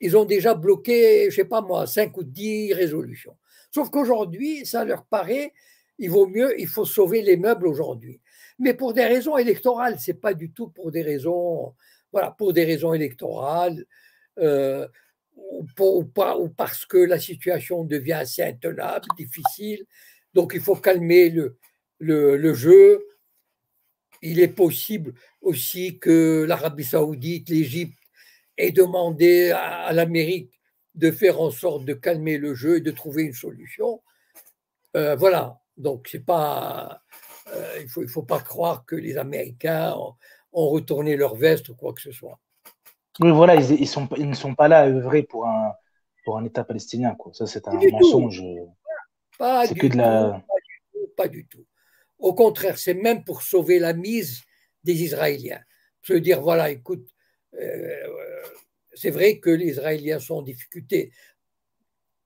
S5: Ils ont déjà bloqué, je ne sais pas moi, 5 ou 10 résolutions. Sauf qu'aujourd'hui, ça leur paraît, il faut sauver les meubles aujourd'hui. Mais pour des raisons électorales, ce n'est pas du tout pour des raisons, voilà, pour des raisons électorales, ou parce que la situation devient assez intenable, difficile. Donc, il faut calmer le jeu. Il est possible aussi que l'Arabie Saoudite, l'Égypte aient demandé à l'Amérique de faire en sorte de calmer le jeu et de trouver une solution. Voilà. Donc, c'est pas, il faut pas croire que les Américains ont retourné leur veste ou quoi que ce soit.
S14: Oui, voilà, ils ne sont pas là à œuvrer pour un État palestinien, quoi. Ça, c'est un mensonge.
S5: Pas du tout. Au contraire, c'est même pour sauver la mise des Israéliens. Se dire, voilà, écoute, c'est vrai que les Israéliens sont en difficulté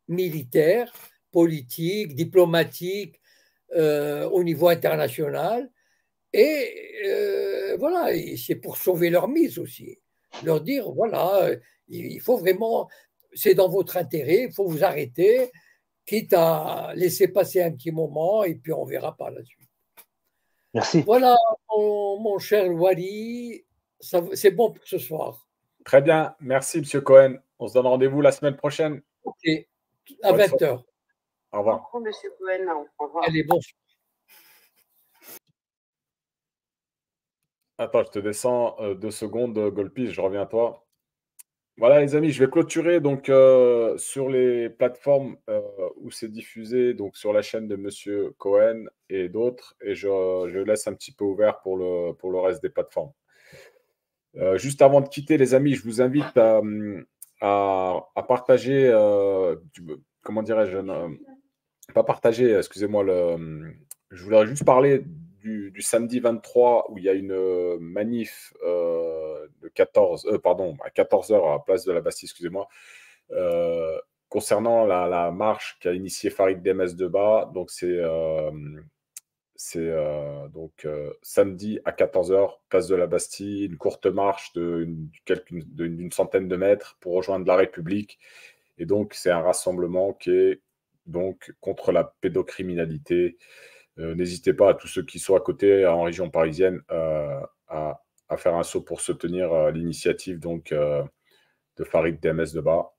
S5: militaire, politique, diplomatique, au niveau international. Et voilà, c'est pour sauver leur mise aussi. Leur dire, voilà, il faut vraiment, c'est dans votre intérêt, il faut vous arrêter, quitte à laisser passer un petit moment et puis on verra par la suite.
S14: Merci.
S5: Voilà, mon cher Wally, c'est bon pour ce soir.
S4: Très bien, merci M. Cohen. On se donne rendez-vous la semaine prochaine.
S5: Ok, à 20h.
S4: Au revoir.
S7: M. Cohen, au revoir.
S5: Allez, bonsoir.
S4: Attends, je te descends 2 secondes, Golpis, je reviens à toi. Voilà, les amis, je vais clôturer donc sur les plateformes où c'est diffusé, donc sur la chaîne de M. Cohen et d'autres, et je laisse un petit peu ouvert pour le reste des plateformes. Juste avant de quitter, les amis, je vous invite à partager, comment dirais-je, pas partager, excusez-moi, je voudrais juste parler du samedi 23 où il y a une manif à 14h à la place de la Bastille, excusez-moi, concernant la marche qu'a initiée Farid Demesdeba. Donc c'est donc samedi à 14h, place de la Bastille, une courte marche d'une centaine de mètres pour rejoindre la République. Et donc c'est un rassemblement qui est donc contre la pédocriminalité. N'hésitez pas à tous ceux qui sont à côté, en région parisienne, à faire un saut pour soutenir l'initiative donc de Farid Demesdeba.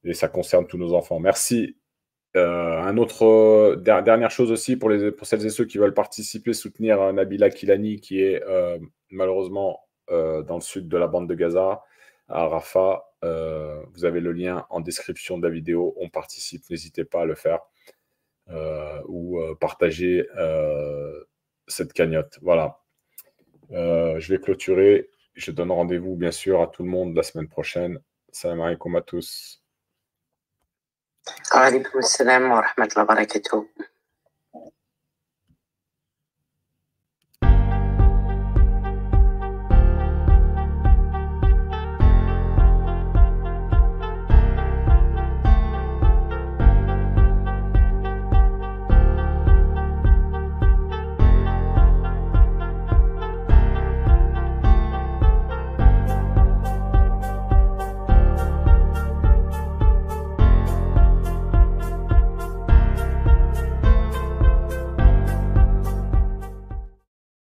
S4: Et ça concerne tous nos enfants. Merci. Dernière chose aussi pour celles et ceux qui veulent participer, soutenir Nabila Kilani, qui est malheureusement dans le sud de la bande de Gaza, à Rafah. Vous avez le lien en description de la vidéo. On participe, n'hésitez pas à le faire. Ou partager cette cagnotte. Voilà. Je vais clôturer. Je donne rendez-vous, bien sûr, à tout le monde la semaine prochaine. Salam alaikum à tous.
S7: Wa alaikum assalam wa rahmatullahi wa barakatuh.